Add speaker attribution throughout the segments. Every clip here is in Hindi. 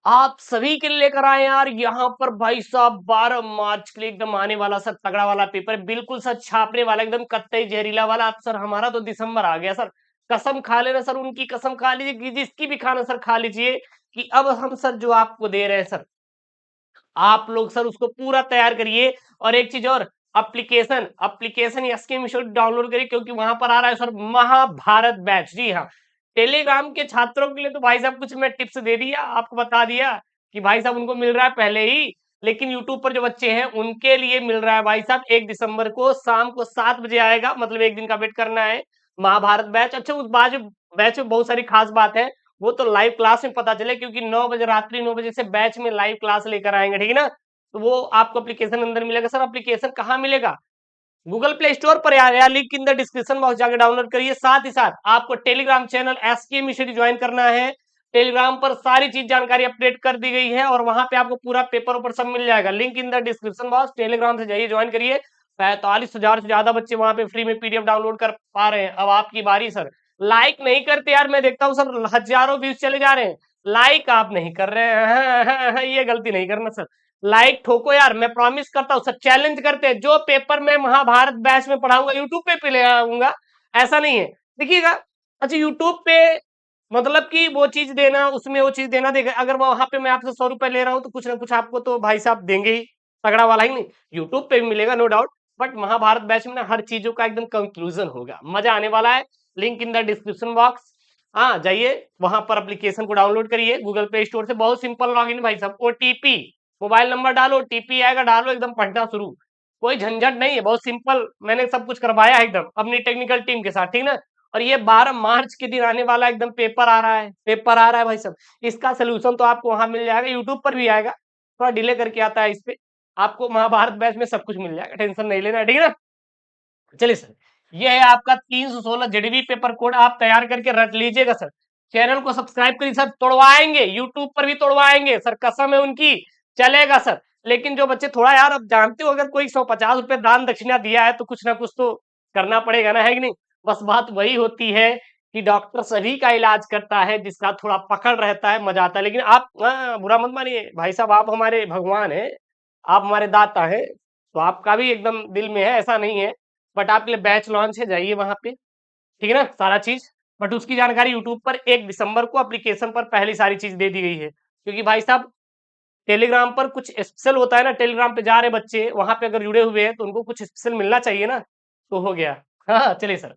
Speaker 1: आप सभी के लिए लेकर आए यार यहाँ पर भाई साहब 12 मार्च के लिए एकदम आने वाला सर तगड़ा वाला पेपर है, बिल्कुल सर छापने वाला एकदम कत्तई जहरीला वाला। अब सर हमारा तो दिसंबर आ गया सर, कसम खा लेना सर, उनकी कसम खा लीजिए कि जिसकी भी खाना सर खा लीजिए कि अब हम सर जो आपको दे रहे हैं सर, आप लोग सर उसको पूरा तैयार करिए। और एक चीज और, application application SK mission download करिए, क्योंकि वहां पर आ रहा है सर महाभारत बैच। जी हाँ, टेलीग्राम के छात्रों के लिए तो भाई साहब कुछ मैं टिप्स दे दिया, आपको बता दिया कि भाई साहब उनको मिल रहा है पहले ही, लेकिन यूट्यूब पर जो बच्चे हैं उनके लिए मिल रहा है भाई साहब 1 दिसंबर को शाम को 7 बजे आएगा, मतलब एक दिन का वेट करना है। महाभारत बैच, अच्छा उस बैच में बहुत सारी खास बात है, वो तो लाइव क्लास में पता चले, क्योंकि 9 बजे रात्रि 9 बजे से बैच में लाइव क्लास लेकर आएंगे, ठीक है ना। तो वो आपको एप्लीकेशन अंदर मिलेगा सर। एप्लीकेशन कहाँ मिलेगा? गूगल प्ले स्टोर पर या link in the description box जाकर डाउनलोड करिए। साथ ही साथ आपको टेलीग्राम चैनल एसके मिश्री ज्वाइन करना है। टेलीग्राम पर सारी चीज जानकारी अपडेट कर दी गई है और वहां पे आपको पूरा पेपर ऊपर सब मिल जाएगा, link in the description box. Telegram से जाइए, ज्वाइन करिए। 45,000 से ज्यादा बच्चे वहां पे फ्री में पीडीएफ डाउनलोड कर पा रहे हैं। अब आपकी बारी सर। लाइक नहीं करते यार, मैं देखता हूँ सर हजारों व्यूज चले जा रहे हैं, लाइक आप नहीं कर रहे हैं। ये गलती नहीं करना सर, लाइक ठोको यार, मैं प्रॉमिस करता हूँ सर। चैलेंज करते हैं, जो पेपर मैं महाभारत बैच में पढ़ाऊंगा यूट्यूब पे ले आऊंगा, ऐसा नहीं है, देखिएगा। अच्छा यूट्यूब पे मतलब कि वो चीज देना, उसमें वो चीज देना, देगा अगर वहां पे मैं आपसे 100 रुपए ले रहा हूँ तो कुछ ना कुछ आपको तो भाई साहब देंगे ही, तगड़ा वाला ही नहीं। यूट्यूब पे भी मिलेगा no doubt, but Mahabharat batch में ना हर चीजों का एकदम कंक्लूजन होगा, मजा आने वाला है। Link in the description box. हाँ जाइए, वहां पर एप्लीकेशन को डाउनलोड करिए गूगल प्ले स्टोर से, बहुत सिंपल लॉगिन भाई साहब। ओटीपी, मोबाइल नंबर डालो, टीपी आएगा, डालो, एकदम पढ़ना शुरू। कोई झंझट नहीं है, बहुत सिंपल, मैंने सब कुछ करवाया है एकदम अपनी टेक्निकल टीम के साथ, ठीक ना। और ये 12 मार्च के दिन आने वाला एकदम पेपर आ रहा है, पेपर आ रहा है भाई साहब। इसका सोल्यूशन तो आपको वहां मिल जाएगा, यूट्यूब पर भी आएगा, थोड़ा डिले करके आता है इस पे। आपको महाभारत बैच में सब कुछ मिल जाएगा, टेंशन नहीं लेना, ठीक है ना। चलिए सर, ये है आपका 316 जेडीबी पेपर कोड, आप तैयार करके रख लीजिएगा सर। चैनल को सब्सक्राइब करिए सर, तोड़वाएंगे यूट्यूब पर भी तोड़वाएंगे सर, कसम है उनकी, चलेगा सर। लेकिन जो बच्चे थोड़ा यार, अब जानते हो अगर कोई 150 रुपए दान दक्षिणा दिया है तो कुछ ना कुछ तो करना पड़ेगा ना, है कि नहीं। बस बात वही होती है कि डॉक्टर सभी का इलाज करता है, जिसका थोड़ा पकड़ रहता है मजा आता है। लेकिन आप बुरा मत मानिए भाई साहब, आप हमारे भगवान है, आप हमारे दाता है, तो आपका भी एकदम दिल में है, ऐसा नहीं है। बट आपके लिए बैच लॉन्च है, जाइए वहां पे, ठीक है ना, सारा चीज। बट उसकी जानकारी यूट्यूब पर 1 दिसंबर को एप्लीकेशन पर पहली सारी चीज दे दी गई है, क्योंकि भाई साहब टेलीग्राम पर कुछ स्पेशल होता है ना, टेलीग्राम पे जा रहे बच्चे, वहां पे अगर जुड़े हुए हैं तो उनको कुछ स्पेशल मिलना चाहिए ना, तो हो गया। हाँ हाँ, चलिए सर,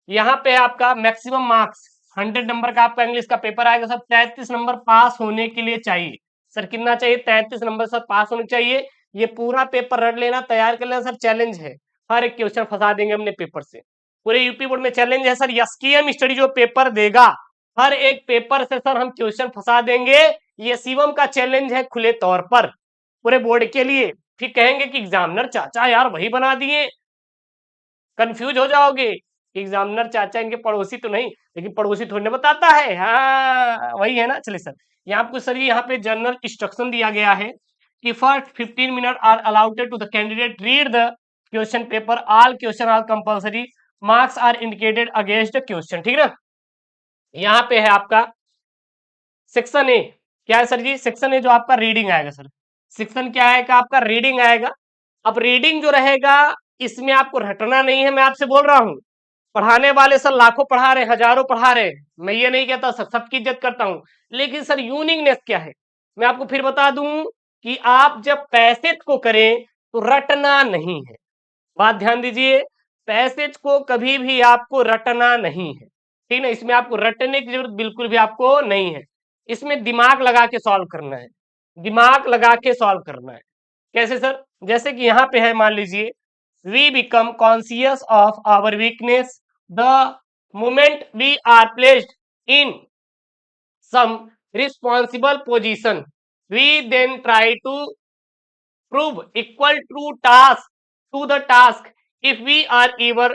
Speaker 1: यहाँ पे आपका मैक्सिमम मार्क्स 100 नंबर का आपका इंग्लिश का पेपर आएगा सर, 33 नंबर पास होने के लिए चाहिए सर। कितना चाहिए? 33 नंबर सर पास होने चाहिए। ये पूरा पेपर रट लेना, तैयार कर लेना सर, चैलेंज है, हर एक क्वेश्चन फंसा देंगे हमने पेपर से। पूरे यूपी बोर्ड में चैलेंज है सर, एसकेएम स्टडी जो पेपर देगा, हर एक पेपर से सर हम क्वेश्चन फंसा देंगे। ये शिवम का चैलेंज है खुले तौर पर पूरे बोर्ड के लिए। फिर कहेंगे कि एग्जामिनर चाचा यार वही बना दिए, कंफ्यूज हो जाओगे। एग्जामिनर चाचा इनके पड़ोसी तो नहीं, लेकिन पड़ोसी थोड़ी ना बताता है, हाँ वही है ना। चलिए सर, यहाँ आपको सर यहाँ पे जनरल इंस्ट्रक्शन दिया गया है कि first 15 minute are allowed to the candidate read the question paper, all question are compulsory, marks are indicated against the question, ठीक है ना। यहाँ पे है आपका सेक्शन ए, क्या है सर जी? सेक्शन ए जो आपका रीडिंग आएगा सर, सेक्शन क्या आएगा आपका? रीडिंग आएगा। अब रीडिंग जो रहेगा इसमें आपको रटना नहीं है, मैं आपसे बोल रहा हूं। पढ़ाने वाले सर लाखों पढ़ा रहे हैं, हजारों पढ़ा रहे हैं, मैं ये नहीं कहता सर, सबकी इज्जत करता हूं, लेकिन सर यूनिकनेस क्या है मैं आपको फिर बता दूं कि आप जब पैसेज को करें तो रटना नहीं है, बात ध्यान दीजिए। पैसेज को कभी भी आपको रटना नहीं है, ठीक है। इसमें आपको रटने की जरूरत बिल्कुल भी आपको नहीं है, इसमें दिमाग लगा के सॉल्व करना है, दिमाग लगा के सॉल्व करना है। कैसे सर? जैसे कि यहाँ पे है, मान लीजिए, we become conscious of our weakness the moment we are placed in some responsible position, we then try to prove equal to the task if we are ever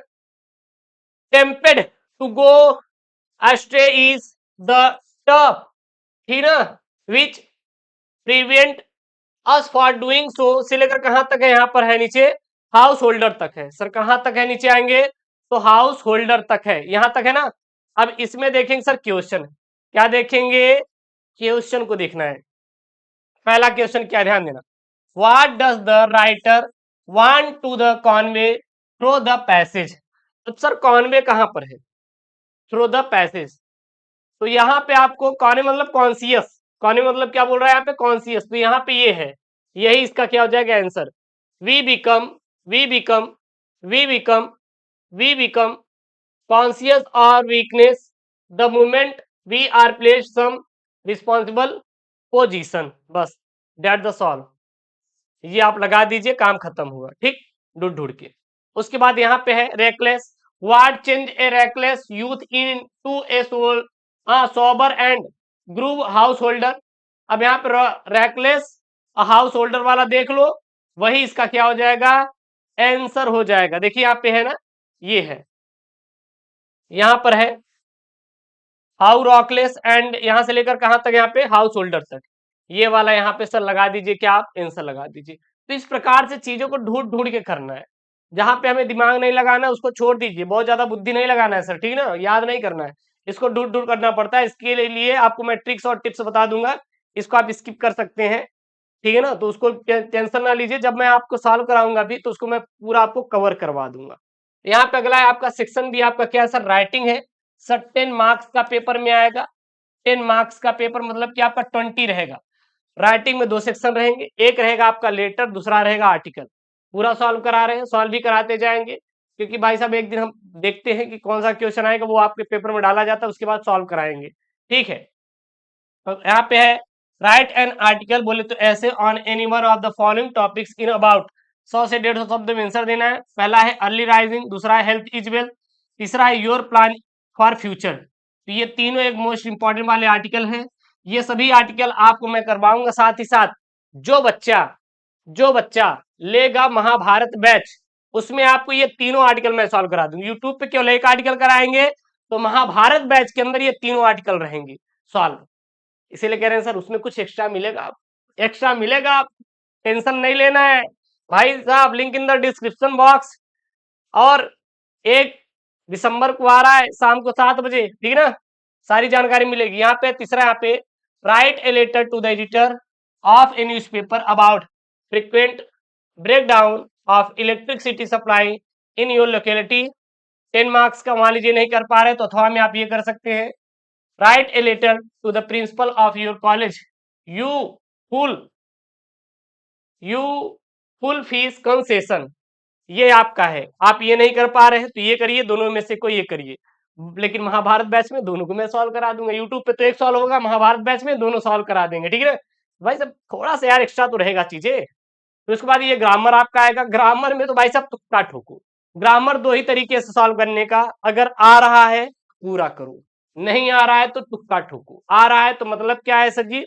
Speaker 1: tempted to go astray is the tough, ठीक ना, which prevent us for doing so, से लेकर कहां तक है? यहाँ पर है नीचे हाउस होल्डर तक है सर, कहां तक है? नीचे आएंगे तो हाउस होल्डर तक है, यहां तक है ना। अब इसमें देखेंगे सर क्वेश्चन, क्या देखेंगे? क्वेश्चन को देखना है। पहला क्वेश्चन क्या, ध्यान देना, what does the writer want to the convey through the passage. तो सर कॉन्वे कहां पर है, थ्रू द पैसेज। तो यहाँ पे आपको कॉन्वे मतलब कॉन्सियस, कॉन्वे मतलब क्या बोल रहा है यहाँ पे, कॉन्सियस। तो यहाँ पे ये है, यही इसका क्या हो जाएगा answer. We become we become we become we become conscious और weakness the moment we are place some responsible position. बस डेट द सॉल्व, ये आप लगा दीजिए, काम खत्म हुआ, ठीक, ढूंढ ढूंढ के। उसके बाद यहाँ पे है reckless, what change a reckless youth into a sober and groove householder. अब यहाँ पे रेकलेस हाउस होल्डर वाला देख लो, वही इसका क्या हो जाएगा, आंसर हो जाएगा। देखिए यहाँ पे है ना, ये है, यहाँ पर है हाउ रॉकलेस एंड यहां से लेकर कहां तक, यहाँ पे हाउस होल्डर तक, ये वाला यहाँ पे सर लगा दीजिए, क्या आप आंसर लगा दीजिए। तो इस प्रकार से चीजों को ढूंढ ढूंढ के करना है, जहां पे हमें दिमाग नहीं लगाना है उसको छोड़ दीजिए, बहुत ज्यादा बुद्धि नहीं लगाना है सर, ठीक है ना, याद नहीं करना है, इसको ढूंढ ढूंढ करना पड़ता है। इसके लिए आपको मैं ट्रिक्स और टिप्स बता दूंगा, इसको आप स्किप कर सकते हैं, ठीक है ना। तो उसको टेंशन ना लीजिए, जब मैं आपको सॉल्व कराऊंगा भी तो उसको मैं पूरा आपको कवर करवा दूंगा। यहाँ पे अगला है आपका सेक्शन भी, आपका क्या है सर, राइटिंग है सर। 10 मार्क्स का पेपर में आएगा, 10 मार्क्स का पेपर मतलब कि आपका 20 रहेगा। राइटिंग में 2 सेक्शन रहेंगे, एक रहेगा आपका लेटर, दूसरा रहेगा आर्टिकल। पूरा सॉल्व करा रहे हैं, सॉल्व भी कराते जाएंगे, क्योंकि भाई साहब एक दिन हम देखते हैं कि कौन सा क्वेश्चन आएगा, वो आपके पेपर में डाला जाता है, उसके बाद सॉल्व कराएंगे, ठीक है। तो यहाँ पे है राइट एन आर्टिकल, बोले तो ऐसे on any one of the following topics in about 100 से 150 शब्द में आंसर देना है। पहला है अर्ली राइजिंग, दूसरा है हेल्थ इज वेल्थ, तीसरा है योर प्लान फॉर फ्यूचर। तो ये तीनों एक मोस्ट इंपॉर्टेंट वाले आर्टिकल हैं, ये सभी आर्टिकल आपको मैं करवाऊंगा। साथ ही साथ जो बच्चा लेगा महाभारत बैच, उसमें आपको ये तीनों आर्टिकल मैं सॉल्व करा दूंगी। यूट्यूब पे केवल एक आर्टिकल कराएंगे, तो महाभारत बैच के अंदर ये तीनों आर्टिकल रहेंगे सॉल्व। इसीलिए कह रहे हैं सर उसमें कुछ एक्स्ट्रा मिलेगा, एक्स्ट्रा मिलेगा, आप टेंशन नहीं लेना है भाई साहब। Link in the description box. और 1 दिसंबर को आ रहा है शाम को 7 बजे, ठीक है ना, सारी जानकारी मिलेगी। यहाँ पे तीसरा, यहाँ पे write a letter to the editor of a newspaper about frequent breakdown of electricity supply in your locality. 10 marks का मान लीजिए नहीं कर पा रहे तो अथवा में आप ये कर सकते हैं, write a letter to the principal of your college you full you full fees concession. ये आपका है, आप ये नहीं कर पा रहे हैं तो ये करिए, दोनों में से कोई ये करिए। लेकिन महाभारत बैच में दोनों को मैं सॉल्व करा दूंगा, यूट्यूब पे तो एक सॉल्व होगा, महाभारत बैच में दोनों सॉल्व करा देंगे, ठीक है भाई साहब। थोड़ा सा यार एक्स्ट्रा तो रहेगा चीजें। तो उसके बाद ये ग्रामर आपका आएगा, ग्रामर में तो भाई साहब तुक्का ठोको। ग्रामर 2 ही तरीके से सॉल्व करने का, अगर आ रहा है पूरा करो, नहीं आ रहा है तो तुक्का ठोको। आ रहा है तो मतलब क्या है सर जी,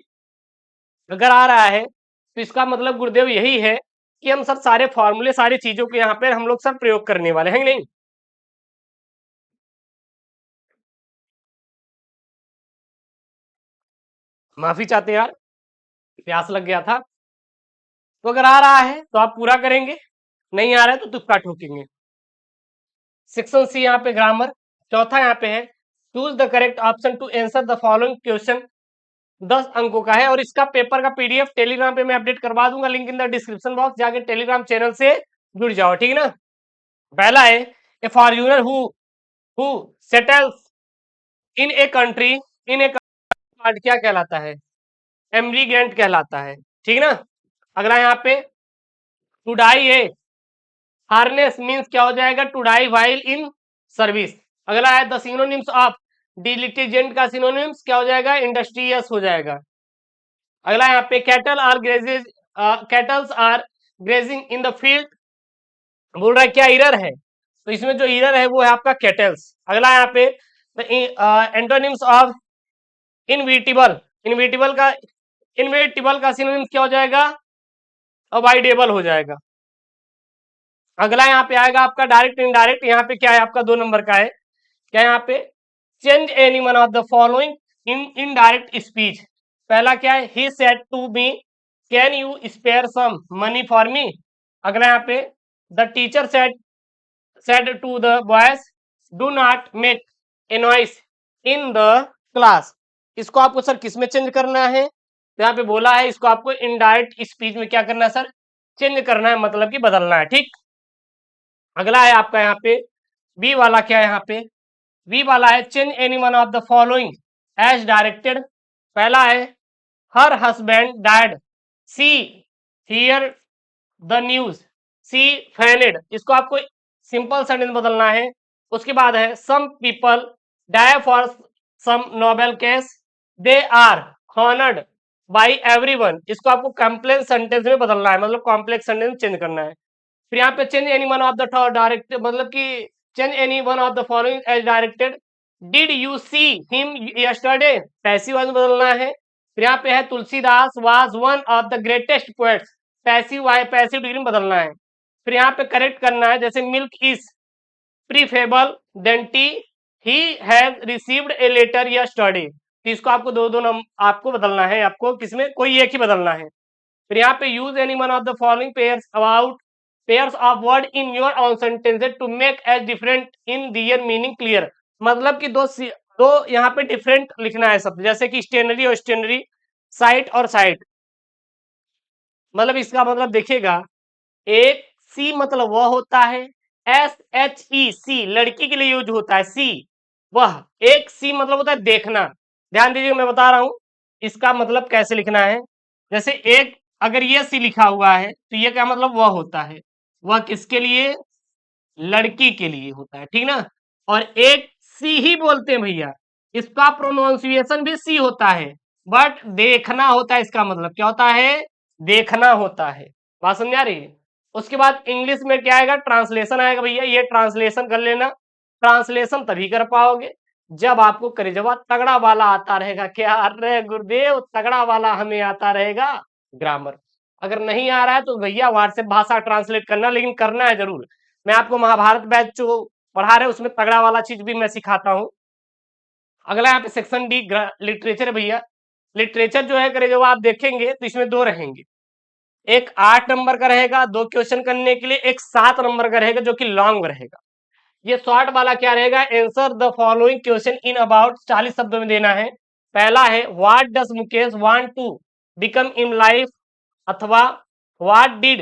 Speaker 1: अगर आ रहा है तो इसका मतलब गुरुदेव यही है कि हम सर सारे फॉर्मूले, सारी चीजों के यहाँ पे हम लोग सर प्रयोग करने वाले हैं, नहीं। माफी चाहते हैं यार, प्यास लग गया था। तो अगर आ रहा है तो आप पूरा करेंगे, नहीं आ रहा है तो तुक्का ठोकेंगे। सेक्शन सी यहाँ पे ग्रामर। चौथा यहाँ पे है choose the correct option to answer the following question. 10 अंकों का है, और इसका पेपर का पीडीएफ टेलीग्राम पे मैं अपडेट करवा दूंगा, link in the description box, जाके टेलीग्राम चैनल से जुड़ जाओ, ठीक है ना। पहला है a foreigner who settles in a country, in a card क्या कहलाता है, एमरीग्रेंट कहलाता है, ठीक है ना। अगला यहाँ पे to die a harness means क्या हो जाएगा, to die while in service. अगला है द सिनोनिम्स ऑफ डिलिटिजेंट का सिनोनिम्स क्या हो जाएगा, इंडस्ट्रियस हो जाएगा। अगला यहाँ पे cattles are grazing in the field, बोल रहा है क्या इरर है, तो इसमें जो इरर है वो है आपका कैटल्स। अगला यहाँ पे एंटोनिम्स ऑफ इनविटिबल, इनविटिबल का सिनोनिम्स क्या हो जाएगा, अवॉइडेबल हो जाएगा। अगला यहाँ पे आएगा आपका डायरेक्ट इनडायरेक्ट, यहाँ पे क्या है आपका 2 नंबर का है, क्या यहाँ पे change any one of the following in indirect speech. पहला क्या है, he said to me can you spare some money for me. अगला यहाँ पे the teacher said to the boys do not make a noise in the class. इसको आपको सर किस में चेंज करना है, तो यहाँ पे बोला है इसको आपको इनडायरेक्ट स्पीच में क्या करना है सर, चेंज करना है, मतलब कि बदलना है। ठीक, अगला है आपका यहाँ पे बी वाला, क्या है यहाँ पे बी वाला है change any one of the following as directed. पहला है her husband died, she hear the news, she fainted, इसको आपको सिंपल सेंटेंस बदलना है। उसके बाद है some people die for some noble cause, they are honoured by everyone, इसको आपको कॉम्प्लेक्स सेंटेंस में बदलना है, मतलब कॉम्प्लेक्स सेंटेंस चेंज करना है। फिर यहाँ पे change any one of the direct, मतलब कि change any one of the following as directed, did you see him yesterday, passive voice में बदलना है। फिर यहाँ पे है Tulsidas was one of the greatest poets, passive degree में बदलना है। फिर यहाँ पे करेक्ट करना है, जैसे milk is preferable than tea, he has received a letter yesterday, तो इसको आपको दो दो आपको बदलना है, आपको किसमें कोई एक ही बदलना है। फिर यहाँ पे use any one of the following pairs about pairs of word in your own sentences to make as different in their meaning clear, मतलब कि दो यहाँ पे डिफरेंट लिखना है शब्द, जैसे कि स्टेनरी और स्टेनरी, साइट और साइट। मतलब इसका मतलब देखिएगा, एक सी मतलब वह होता है, SHE लड़की के लिए यूज होता है, सी वह, एक सी मतलब होता है देखना। ध्यान दीजिए मैं बता रहा हूं इसका मतलब कैसे लिखना है। जैसे एक अगर ये सी लिखा हुआ है तो ये क्या मतलब वह होता है, वह किसके लिए, लड़की के लिए होता है, ठीक ना। और एक सी ही बोलते हैं भैया, इसका प्रोनाउंसिएशन भी सी होता है, बट देखना होता है, इसका मतलब क्या होता है, देखना होता है। बात समझ आ रही है। उसके बाद इंग्लिश में क्या आएगा, ट्रांसलेशन आएगा भैया, ये ट्रांसलेशन कर लेना। ट्रांसलेशन तभी कर पाओगे जब आपको करेजवा तगड़ा वाला आता रहेगा। क्या, अरे गुरुदेव तगड़ा वाला हमें आता रहेगा ग्रामर। अगर नहीं आ रहा है तो भैया व्हाट्सएप भाषा ट्रांसलेट करना, लेकिन करना है जरूर। मैं आपको महाभारत बैच जो पढ़ा रहे उसमें तगड़ा वाला चीज भी मैं सिखाता हूँ। अगला यहाँ पे सेक्शन डी लिटरेचर है भैया। लिटरेचर जो है करे, जब आप देखेंगे तो इसमें दो रहेंगे, एक 8 नंबर का रहेगा दो क्वेश्चन करने के लिए, एक 7 नंबर का रहेगा जो कि लॉन्ग रहेगा। ये शॉर्ट वाला क्या रहेगा, answer the following question in about 40 शब्दों में देना है। पहला है what does Mukesh want to become in life, अथवा what did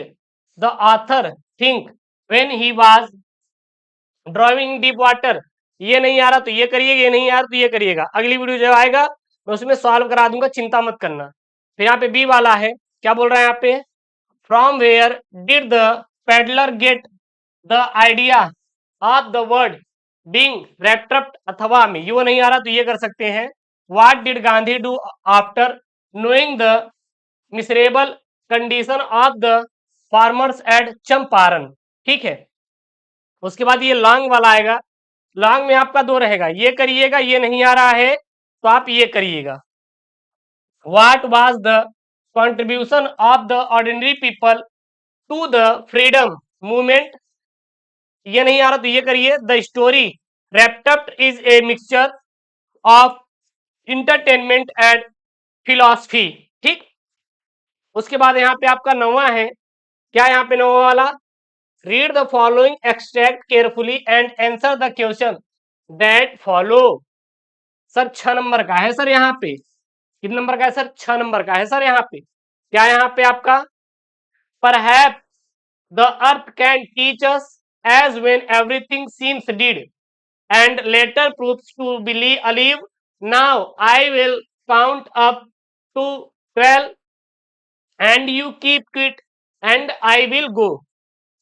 Speaker 1: the author think when he was driving deep water. ये नहीं आ रहा तो ये करिएगा, ये नहीं आ रहा तो ये करिएगा। अगली वीडियो जो आएगा मैं उसमें सॉल्व करा दूंगा, चिंता मत करना। फिर यहाँ पे बी वाला है, क्या बोल रहा है यहाँ पे, from where did the peddler get the idea of the word being rapt, अथवा में ये नहीं आ रहा तो ये कर सकते हैं, what did Gandhi do after knowing the miserable condition of the farmers at Champaran. ठीक है। उसके बाद ये लॉन्ग वाला आएगा, लॉन्ग में आपका दो रहेगा, ये करिएगा, ये नहीं आ रहा है तो आप ये करिएगा, what was the contribution of the ordinary people to the freedom movement, ये नहीं आ रहा तो ये करिए, the story rapt is a mixture of entertainment and philosophy. ठीक। उसके बाद यहाँ पे आपका नौवा है, क्या यहाँ पे नौवा वाला, read the following extract carefully and answer the question that follow. Sir 6 number का है सर, यहाँ पे कितने नंबर का है सर, 6 नंबर का है सर। यहाँ पे क्या, यहाँ पे आपका perhaps the earth can teach us as when everything seems dead and later proves to believe. Now I will count up to 12 and you keep it and I will go.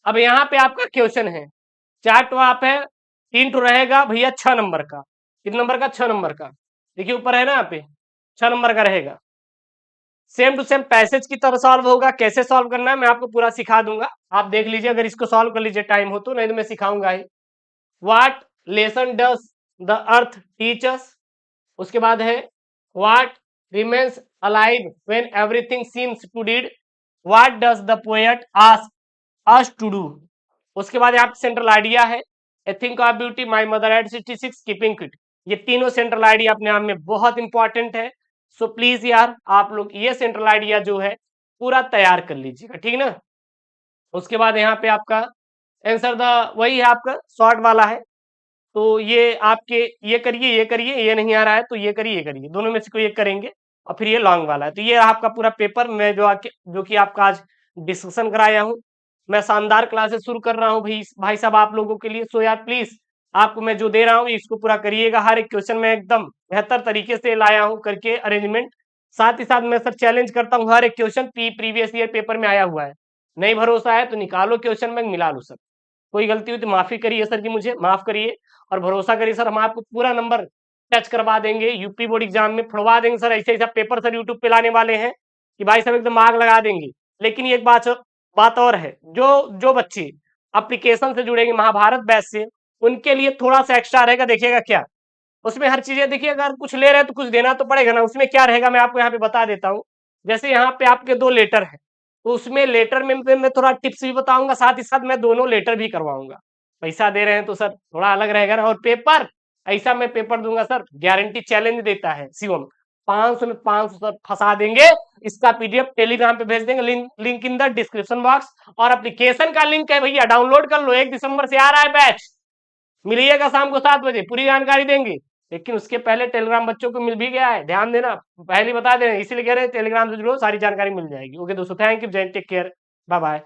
Speaker 1: अब यहाँ पे आपका क्वेश्चन है, 4 टो आप है, 3 टो रहेगा भैया 6 नंबर का। कितने नंबर का, 6 नंबर का। देखिए ऊपर है ना यहाँ पे 6 नंबर का रहेगा। सेम टू सेम पैसेज की तरह सॉल्व होगा, कैसे सॉल्व करना है मैं आपको पूरा सिखा दूंगा, आप देख लीजिए, अगर इसको सॉल्व कर लीजिए टाइम हो तो, नहीं तो मैं सिखाऊंगा ही। What lesson does the earth teach us? उसके बाद है What remains alive when everything seems to dead? What does the poet ask us to do? उसके बाद यहाँ पे सेंट्रल आइडिया है, A think of beauty, my mother had 66, keeping it। ये तीनों सेंट्रल आइडिया अपने आप में बहुत इंपॉर्टेंट है। सो प्लीज यार आप लोग ये सेंट्रल आइडिया जो है पूरा तैयार कर लीजिएगा, ठीक ना। उसके बाद यहाँ पे आपका आंसर द, वही है आपका शॉर्ट वाला है, तो ये आपके ये करिए, ये करिए, ये नहीं आ रहा है तो ये करिए, ये करिए, दोनों में से कोई एक करेंगे। और फिर ये लॉन्ग वाला है। तो ये रहा आपका पूरा पेपर, मैं जो कि आपका आज डिस्कशन कराया हूँ। मैं शानदार क्लासेस शुरू कर रहा हूँ भाई साहब आप लोगों के लिए। सो यार प्लीज आपको मैं जो दे रहा हूँ इसको पूरा करिएगा। हर एक क्वेश्चन में एकदम बेहतर तरीके से लाया हूँ करके अरेंजमेंट। साथ ही साथ मैं सर चैलेंज करता हूँ, हर एक क्वेश्चन प्रीवियस ईयर पेपर में आया हुआ है। नहीं भरोसा है तो निकालो क्वेश्चन बैंक मिला लो सर। कोई गलती हुई तो माफी करिए सर जी, मुझे माफ करिए और भरोसा करिए सर, हम आपको पूरा नंबर टच करवा देंगे। यूपी बोर्ड एग्जाम में फोड़वा देंगे सर, ऐसे ऐसा पेपर सर यूट्यूब पे लाने वाले हैं कि भाई साहब एकदम आग लगा देंगे। लेकिन एक बात और है, जो जो बच्चे एप्लीकेशन से जुड़ेंगे महाभारत बैच से, उनके लिए थोड़ा सा एक्स्ट्रा रहेगा। देखिएगा क्या उसमें हर चीजें देखिए, अगर कुछ ले रहे हैं तो कुछ देना तो पड़ेगा ना। उसमें क्या रहेगा मैं आपको यहाँ पे बता देता हूँ। जैसे यहाँ पे आपके 2 लेटर है, तो उसमें लेटर में मैं थोड़ा टिप्स भी बताऊंगा, साथ ही साथ मैं दोनों लेटर भी करवाऊंगा। पैसा दे रहे हैं तो सर थोड़ा अलग रहेगा ना। और पेपर ऐसा मैं पेपर दूंगा सर, गारंटी चैलेंज देता है शिवम। 500 में 500 सर फंसा देंगे। इसका पीडीएफ टेलीग्राम पे भेज देंगे, link in the description box. और एप्लीकेशन का लिंक है भैया, डाउनलोड कर लो। 1 दिसंबर से आ रहा है बैच, मिलिएगा शाम को 7 बजे, पूरी जानकारी देंगे। लेकिन उसके पहले टेलीग्राम बच्चों को मिल भी गया है, ध्यान देना, पहले ही बता दे रहे हैं, इसीलिए कह रहे हैं टेलीग्राम से जुड़ो, सारी जानकारी मिल जाएगी। ओके दोस्तों, थैंक यू, जय, टेक केयर, बाय बाय।